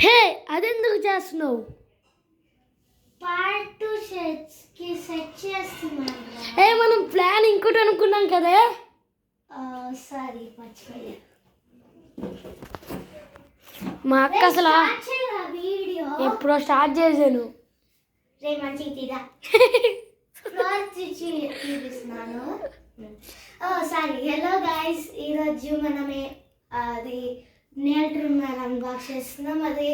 హే అదెందుకు చేస్తున్నావు? Part 2 సెట్స్కి set చేస్తున్నాను. మనం ప్లాన్ ఇంకోటి అనుకున్నాం కదా. సారీ మర్చిపోయా. మా అక్క అసలు వీడియో ఎప్పుడో స్టార్ట్ చేశాను. రే మంచిగా తీరా చూపిస్తున్నాను. సారీ. హలో గైస్, ఈరోజు మనమే అది నెయిల్ ట్రిమ్మర్ అన్బాక్స్ చేస్తున్నాం. అది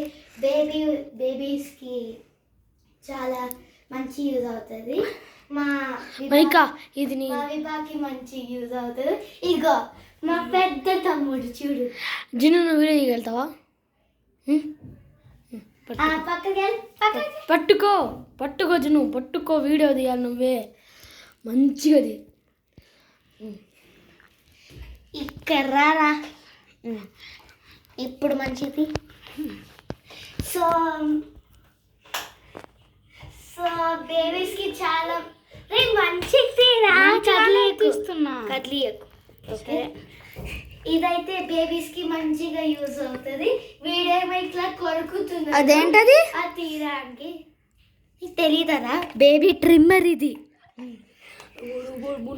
బేబీస్కి చాలా మంచి యూజ్ అవుతుంది. మా విభాకి మంచి యూజ్ అవుతుంది. ఇగో మా పెద్ద తమ్ముడు చూడు. జిన్ను నువ్వు వీడియో తీయగలుగుతావా? పట్టుకో జిన్ను, పట్టుకో. వీడియో తీయాలి నువ్వే మంచిగా. ఇక్కడ రారా. ఇప్పుడు మంచిది. సో బేబీస్కి చాలా మంచిది. కదిలియకు. ఓకే, ఇదైతే బేబీస్కి మంచిగా యూజ్ అవుతుంది. వీడేమో ఇట్లా కొరుకుతుంది. అదేంటది? అది తీయడానికి తెలీదరా? బేబీ ట్రిమ్మర్ ఇది.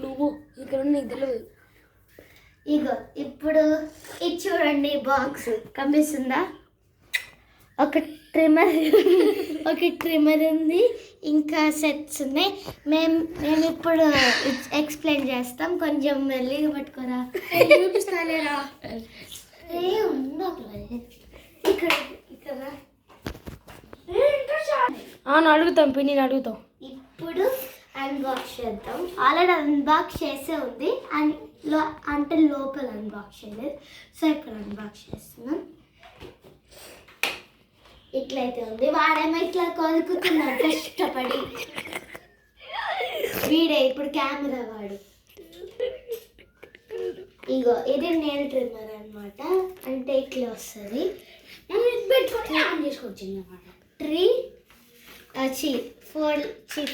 నువ్వు ఇక్కడ నీకు తెలియదు. ఇగో ఇప్పుడు ఇది చూడండి, బాక్స్ కనిపిస్తుందా? ఒక ట్రిమ్మర్ ఉంది, ఇంకా సెట్స్ ఉన్నాయి. మేము ఇప్పుడు ఎక్స్ప్లెయిన్ చేస్తాం. కొంచెం మెల్లిగా పట్టుకోరా. చూపిస్తాలేరా? ఇక్కడ అడుగుతాం, పిన్ని అడుగుతాం. ఇప్పుడు అన్బాక్స్ చేద్దాం. ఆల్రెడీ అన్బాక్స్ చేసే ఉంది అంటే లోపల అన్బాక్స్ చేయలేదు. సో ఇప్పుడు అన్బాక్స్ చేస్తున్నాం. ఇట్లయితే ఉంది. వాడేమో ఇట్లా కొనుక్కుతున్నాడు కష్టపడి. వీడే ఇప్పుడు కెమెరా వాడు. ఇగో ఇది నెయిల్ ట్రిమ్మర్ అనమాట. అంటే ఇట్లా వస్తుంది.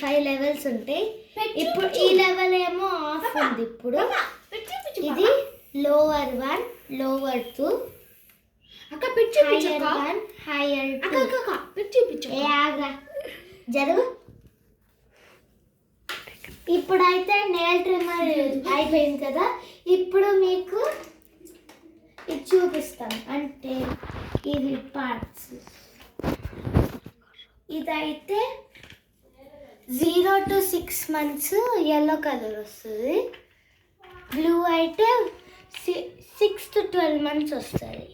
5 లెవెల్స్ ఉంటాయి. ఇప్పుడు ఈ లెవెల్ ఏమో ఆఫ్ ఉంది. ఇప్పుడు ఇది లోవర్ 1, లోవర్ 2, హైయర్ 2. జరుగు. ఇప్పుడైతే నెయిల్ ట్రిమ్మర్ అయిపోయింది కదా. ఇప్పుడు మీకు ఇది చూపిస్తాం. అంటే ఇది పార్ట్స్. ఇదైతే 0 to 6 months ఎల్లో కలర్ వస్తుంది. బ్లూ అయితే 6 to 12 months వస్తుంది.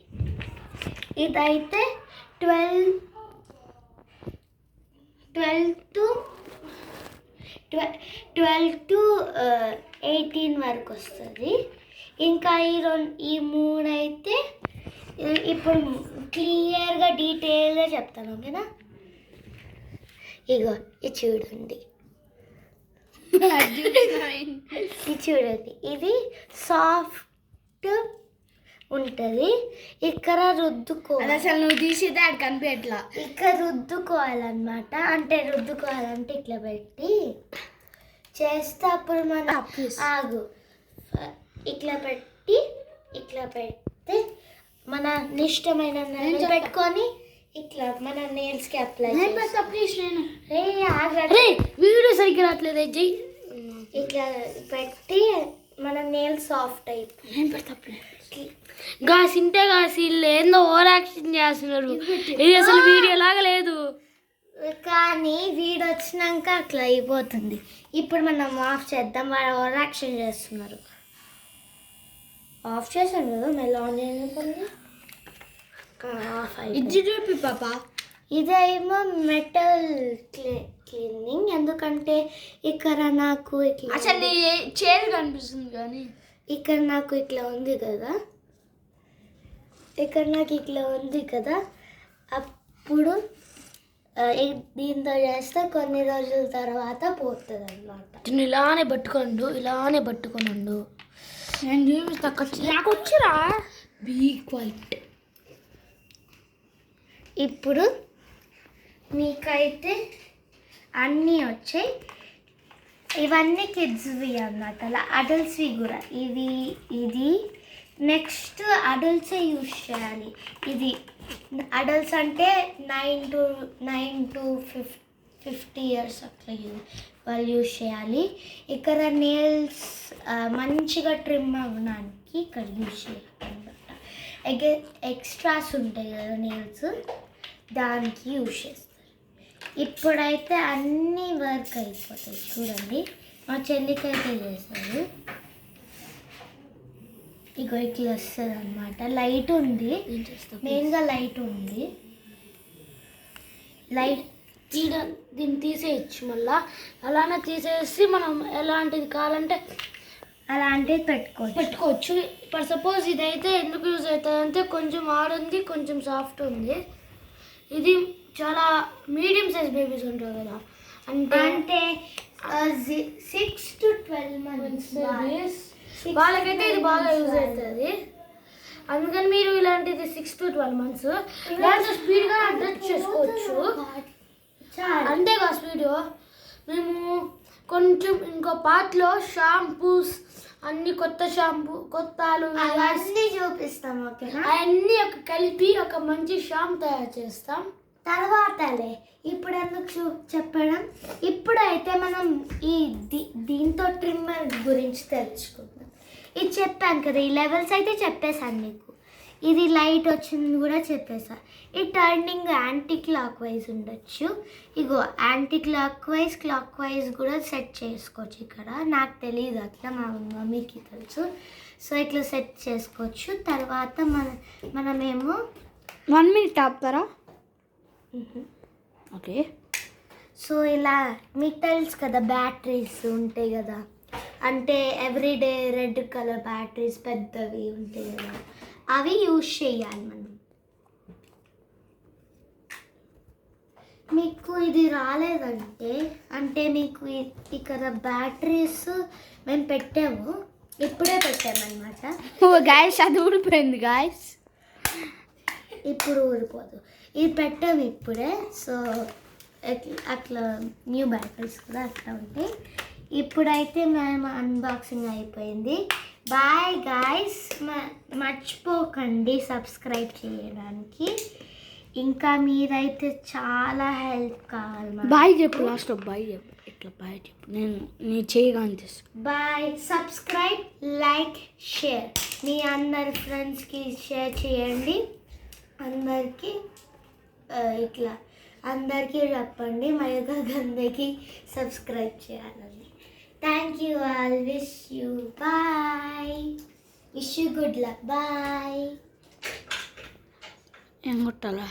ఇదైతే 12 to 18 వరకు వస్తుంది. ఇంకా ఈ 3 అయితే ఇప్పుడు క్లియర్గా డీటెయిల్గా చెప్తాను. ఓకేనా? ఇగో ఇది చూడండి. ఇది సాఫ్ట్ ఉంటుంది. ఇక్కడ రుద్దుకోవాలి. అసలు నువ్వు తీసేది అది కనిపించట్లా. ఇక్కడ రుద్దుకోవాలన్నమాట. అంటే రుద్దుకోవాలంటే ఇట్లా పెట్టి చేస్తే అప్పుడు మన ఆగు ఇట్లా పెడితే మన ఇష్టమైన పెట్టుకొని ఇట్లా మన నెయిల్స్కి అప్లై వీడియో సరిగ్గా రావట్లేదు. ఇట్లా పెట్టి మన నెయిల్స్ సాఫ్ట్ అయిపోయి గాసింటే వీళ్ళు ఏందో ఓవర్ యాక్షన్ చేస్తున్నారు. ఇది అసలు వీడియో లాగా లేదు. కానీ వీడియో వచ్చినాక అట్లా అయిపోతుంది. ఇప్పుడు మనం ఆఫ్ చేద్దాం. వాళ్ళు ఓవర్ యాక్షన్ చేస్తున్నారు. ఆఫ్ చేశాను కదా, మళ్ళీ ఆన్ చేయకుండా ఇది చూపి పాప. ఇదేమో మెటల్ క్లీనింగ్. ఎందుకంటే ఇక్కడ నాకు ఇట్లా అసలు చేదు కనిపిస్తుంది. కానీ ఇక్కడ నాకు ఇట్లా ఉంది కదా, అప్పుడు దీంతో చేస్తే కొన్ని రోజుల తర్వాత పోతుంది అన్నమాట. ఇలానే పట్టుకోండు. నేను చూపిస్తా. నాకు వచ్చిరా. Be quiet. ఇప్పుడు మీకైతే అన్నీ వచ్చాయి. ఇవన్నీ కిడ్స్వి అన్నమాట. అలా అడల్ట్స్వి కూడా. ఇది నెక్స్ట్ అడల్ట్సే యూజ్ చేయాలి. ఇది అడల్ట్స్ అంటే 9 to 50 ఇయర్స్ అట్లా వాళ్ళు యూజ్ చేయాలి. ఇక్కడ నెయిల్స్ మంచిగా ట్రిమ్ అవ్వడానికి ఇక్కడ యూజ్ చేయాలి అనమాట. ఎక్స్ట్రాస్ ఉంటాయి కదా నెయిల్స్, దానికి యూజ్ చేస్తారు. ఇప్పుడైతే అన్నీ వర్క్ అయిపోతాయి. చూడండి మా చెల్లికి అయితే చేస్తారు. ఇగో ఇట్లా వస్తుంది అనమాట. లైట్ ఉంది, మెయిన్గా లైట్ ఉంది. లైట్ దీన్ని తీసేయచ్చు, మళ్ళా అలానే తీసేసి మనం ఎలాంటిది కావాలంటే అలాంటివి పెట్టుకోవచ్చు. ఫర్ సపోజ్ ఇదైతే ఎందుకు యూజ్ అవుతుంది అంటే కొంచెం హార్డ్ ఉంది, కొంచెం సాఫ్ట్ ఉంది. ఇది చాలా మీడియం సైజ్ బేబీస్ ఉంటారు కదా, అంటే 6 to 12 months వాళ్ళకైతే ఇది బాగా యూజ్ అవుతుంది. అందుకని మీరు ఇలాంటిది 6 to 12 months దాంట్లో స్పీడ్గా అడ్జస్ట్ చేసుకోవచ్చు. అంతేగా స్పీడ్. మేము కొంచెం ఇంకో పార్ట్లో షాంపూస్ అన్ని కొత్త అవన్నీ చూపిస్తాం. ఓకేనా? అవన్నీ కలిపి ఒక మంచి షాంపూ తయారు చేస్తాం. తర్వాతలే ఇప్పుడు ఎందుకు చెప్పడం. ఇప్పుడైతే మనం ఈ దీంతో ట్రిమ్మర్ గురించి తెలుసుకుందాం. ఇది చెప్పాను కదా, ఈ లెవెల్స్ అయితే చెప్పేశాను మీకు. ఇది లైట్ వచ్చింది కూడా చెప్పేసా. ఈ టర్నింగ్ యాంటీ క్లాక్ వైజ్ ఉండొచ్చు. ఇగో యాంటీ క్లాక్ వైజ్ కూడా సెట్ చేసుకోవచ్చు. ఇక్కడ నాకు తెలియదు, అట్లా మా మమ్మీకి తెలుసు. సో ఇట్లా సెట్ చేసుకోవచ్చు. తర్వాత మనమేమో 1 minute ఆపుతారా? ఓకే. సో ఇలా మీకు తెలుసు కదా, బ్యాటరీస్ ఉంటాయి కదా, అంటే ఎవ్రీడే రెడ్ కలర్ బ్యాటరీస్ పెద్దవి ఉంటాయి కదా, అవి యూజ్ చేయాలి మనం. మీకు ఇది రాలేదంటే అంటే మీకు ఇక్కడ బ్యాటరీస్ మేము పెట్టాము, ఇప్పుడే పెట్టామన్నమాట. గాయస్ అది ఊడిపోయింది గాయస్, ఇప్పుడు ఊడిపోదు. ఇది పెట్టాము ఇప్పుడే. సో అట్లా న్యూ బ్యాటరీస్ కూడా అట్లా ఉంటాయి. ఇప్పుడైతే మేము అన్బాక్సింగ్ అయిపోయింది. బాయ్ గాయస్, మర్చిపోకండి సబ్స్క్రైబ్ చేయడానికి. ఇంకా మీరైతే చాలా హెల్ప్ కావాలి. బాయ్ చెప్పు, లాస్ట్ బాయ్ చెప్పు, ఇట్లా బాయ్ చెప్పు, నేను చేయగా అనిపిస్తుంది. బాయ్. Subscribe, like, share. మీ అందరి ఫ్రెండ్స్కి షేర్ చేయండి. అందరికీ ఇట్లా అందరికీ చెప్పండి మయూక గంధకి సబ్స్క్రైబ్ చేయాలని. Thank you all. Wish you bye. Wish you good luck. Bye. ఏం కొట్టాలా?